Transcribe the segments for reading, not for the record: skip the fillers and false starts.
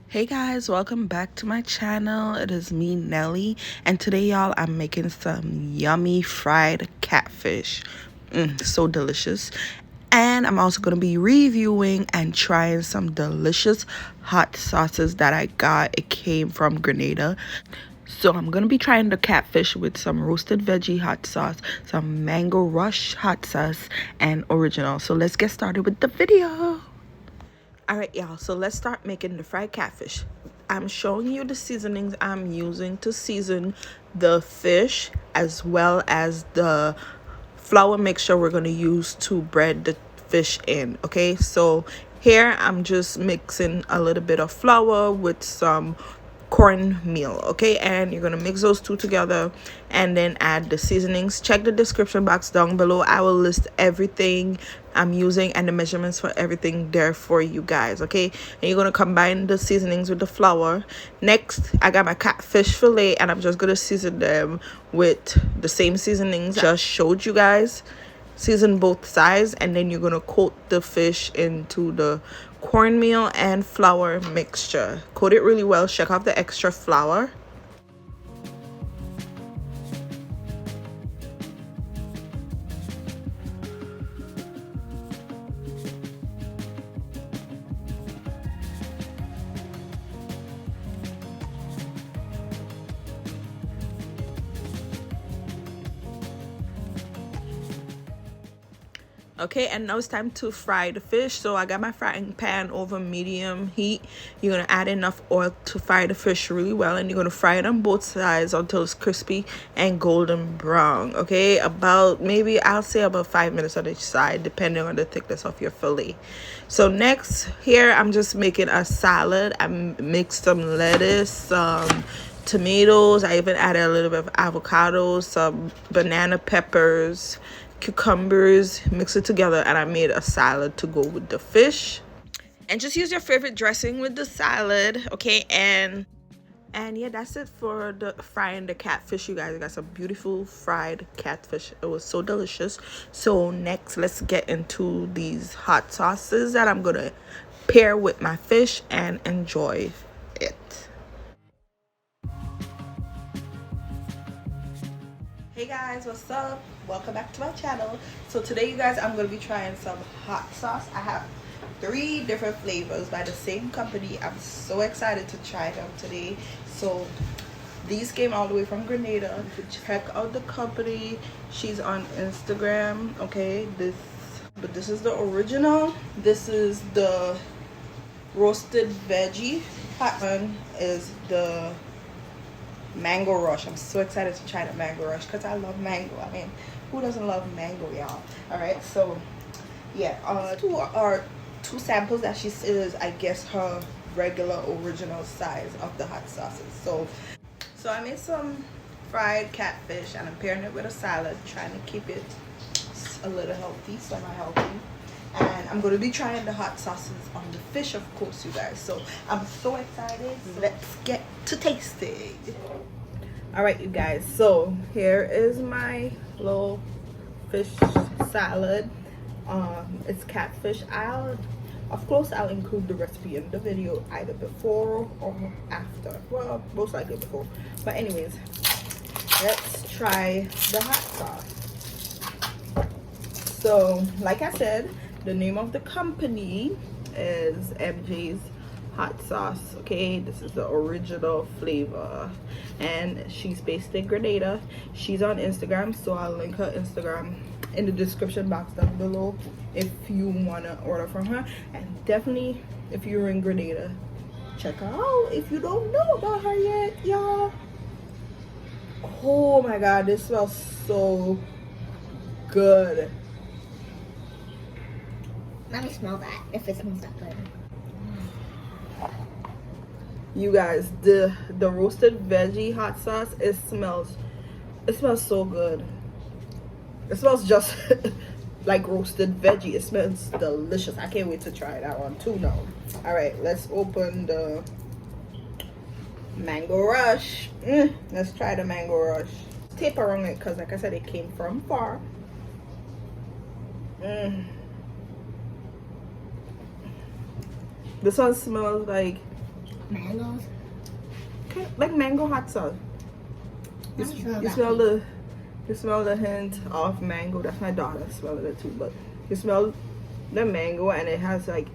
Hey guys, welcome back to my channel. It is me, Nelly, and today y'all I'm making some yummy fried catfish. So delicious. And I'm also going to be reviewing and trying some delicious hot sauces that I got. It came from Grenada. So I'm going to be trying the catfish with some roasted veggie hot sauce, some mango rush hot sauce, and original. So let's get started with the video. Alright y'all, so let's start making the fried catfish. I'm showing you the seasonings I'm using to season the fish, as well as the flour mixture we're going to use to bread the fish in. Okay, so here I'm just mixing a little bit of flour with some cornmeal. Okay, and you're gonna mix those two together and then add the seasonings. Check the description box down below. I will list everything I'm using and the measurements for everything there for you guys. Okay, and you're gonna combine the seasonings with the flour. Next, I got my catfish fillet and I'm just gonna season them with the same seasonings I just showed you guys. Season both sides, and then you're gonna coat the fish into the cornmeal and flour mixture. Coat it really well. Check off the extra flour. Okay, and now it's time to fry the fish. So I got my frying pan over medium heat. You're gonna add enough oil to fry the fish really well, and you're gonna fry it on both sides until it's crispy and golden brown. Okay, about maybe I'll say about 5 minutes on each side, depending on the thickness of your fillet. So next, here I'm just making a salad. I mixed some lettuce, some tomatoes. I even added a little bit of avocado, some banana peppers, cucumbers, mix it together, and I made a salad to go with the fish. And just use your favorite dressing with the salad. Okay, and yeah, that's it for the frying the catfish. You guys, I got some beautiful fried catfish. It was so delicious. So next, let's get into these hot sauces that I'm gonna pair with my fish and enjoy it. Hey guys, what's up? Welcome back to my channel. So today, you guys, I'm going to be trying some hot sauce. I have 3 different flavors by the same company. I'm so excited to try them today. So these came all the way from Grenada. Check out the company. She's on Instagram. Okay, this is the original. This is the roasted veggie. Hot one is the mango rush. I'm so excited to try the mango rush because I love mango. I mean, who doesn't love mango, y'all? All right, so yeah, two samples that she says, I guess, her regular original size of the hot sauces. So I made some fried catfish and I'm pairing it with a salad, trying to keep it a little healthy, semi-healthy. And I'm going to be trying the hot sauces on the fish, of course, you guys. So I'm so excited. Let's get to tasting. All right, you guys. So here is my little fish salad. It's catfish. Of course, I'll include the recipe in the video either before or after. Well, most likely before. But anyways, let's try the hot sauce. So, like I said, the name of the company is MJ's Hot Sauce. Okay, this is the original flavor, and she's based in Grenada. She's on Instagram, so I'll link her Instagram in the description box down below if you want to order from her. And definitely, if you're in Grenada, check her out if you don't know about her yet, y'all. Oh my god, this smells so good. Let me smell that, if it smells that good. You guys, the roasted veggie hot sauce, it smells so good. It smells just like roasted veggie. It smells delicious. I can't wait to try that one too now. All right, let's open the mango rush. Let's try the mango rush. Tape around it because, like I said, it came from far. This one smells like Mangoes. Like mango hot sauce. You smell the hint of mango. That's my daughter smelling it too, but you smell the mango and it has like,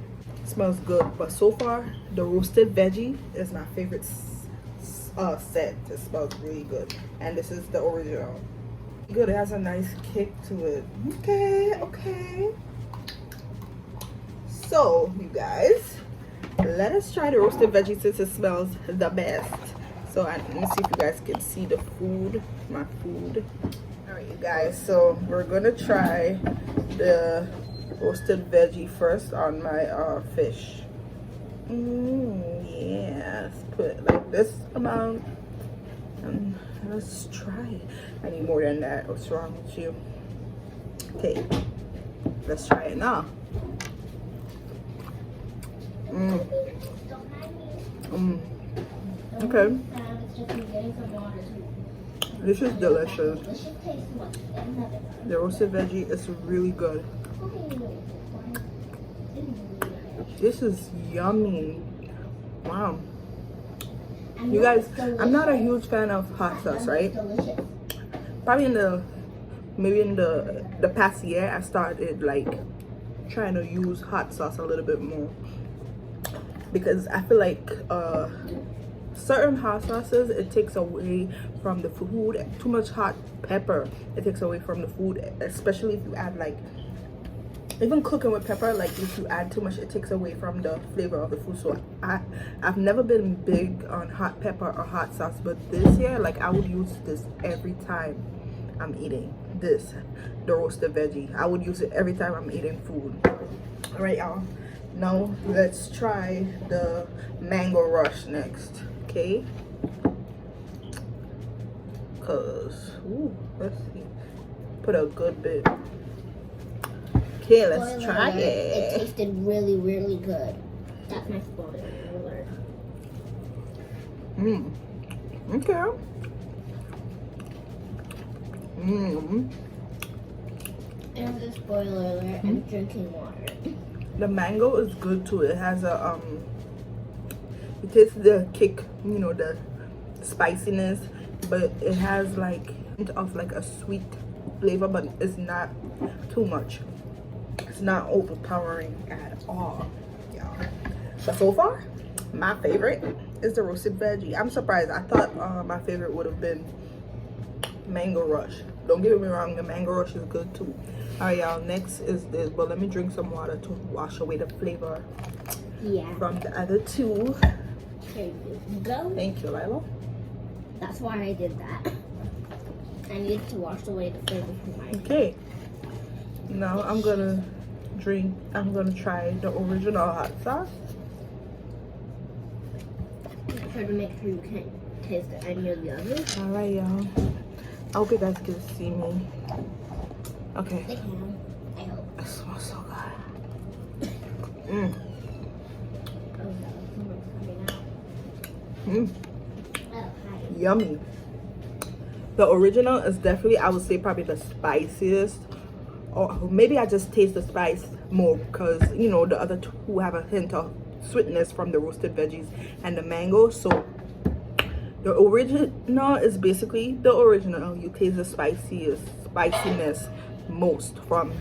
smells good. But so far the roasted veggie is my favorite scent. It smells really good, and this is the original. Good, it has a nice kick to it. Okay, so you guys, let us try the roasted veggie since it smells the best. So let me see if you guys can see the food, my food. All right, you guys, so we're gonna try the roasted veggie first on my fish. Yes, put like this amount, and let's try it. I need more than that. What's wrong with you? Okay, let's try it now. Okay, this is delicious. The roasted veggie is really good. This is yummy. Wow. You guys, I'm not a huge fan of hot sauce, right? Probably maybe in the past year, I started like trying to use hot sauce a little bit more, because I feel like certain hot sauces, it takes away from the food. Too much hot pepper, it takes away from the food, especially if you add like, even cooking with pepper, like if you add too much, it takes away from the flavor of the food. So I've never been big on hot pepper or hot sauce, but this year, like, I would use this every time I'm eating this, the roasted veggie. I would use it every time I'm eating food. All right, y'all, now let's try the mango rush next. Okay, cause let's see, put a good bit. Okay, let's try it. It tasted really, really good. That's my spoiler alert. Okay. And the spoiler alert, I'm drinking water. The mango is good too. It has a it tastes the kick, you know, the spiciness, but it has like of like a sweet flavor, but it's not too much. It's not overpowering at all, y'all. But so far, my favorite is the roasted veggie. I'm surprised. I thought my favorite would have been mango rush. Don't get me wrong, the mango rush is good too. All right, y'all, next is this, but let me drink some water to wash away the flavor from the other two. Here you go. Thank you, Lila. That's why I did that. I needed to wash away the flavor from my Okay, now I'm gonna try the original hot sauce. Try to make sure you can't taste any of the others. All right, y'all, I hope you guys can see me. Okay, They can. I hope. it smells so good. Oh, no, someone's coming out. Oh, hi. Yummy. The original is definitely, I would say, probably the spiciest, or maybe I just taste the spice more because, you know, the other two have a hint of sweetness from the roasted veggies and the mango. So the original is basically the original. You taste the spiciness most from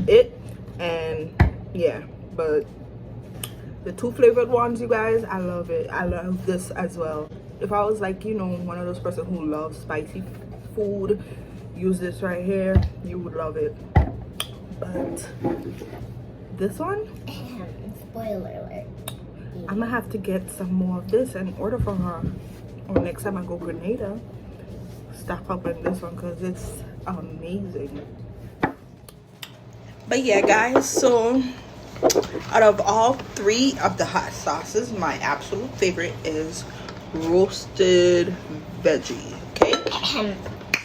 it, and yeah, but the two flavored ones, you guys, I love it. I love this as well. If I was like, you know, one of those person who loves spicy food, use this right here, you would love it. But this one, Spoiler alert. I'm gonna have to get some more of this and order from her, or next time I go Grenada, stock up on this one because it's amazing. But yeah, guys, so out of all three of the hot sauces, my absolute favorite is roasted veggie. Okay,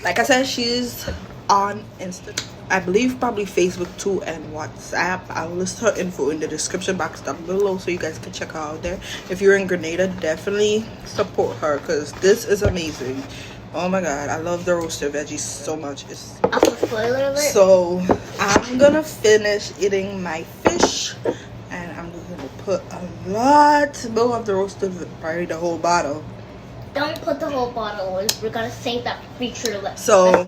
like I said, she's on Instagram, I believe, probably Facebook too, and WhatsApp. I'll list her info in the description box down below so you guys can check her out there. If you're in Grenada, definitely support her because this is amazing. Oh my god, I love the roasted veggies so much. It's Also, spoiler alert. so I'm gonna finish eating my fish and I'm gonna put lot. We'll have to roast probably the whole bottle. Don't put the whole bottle in. We're gonna save that feature list. So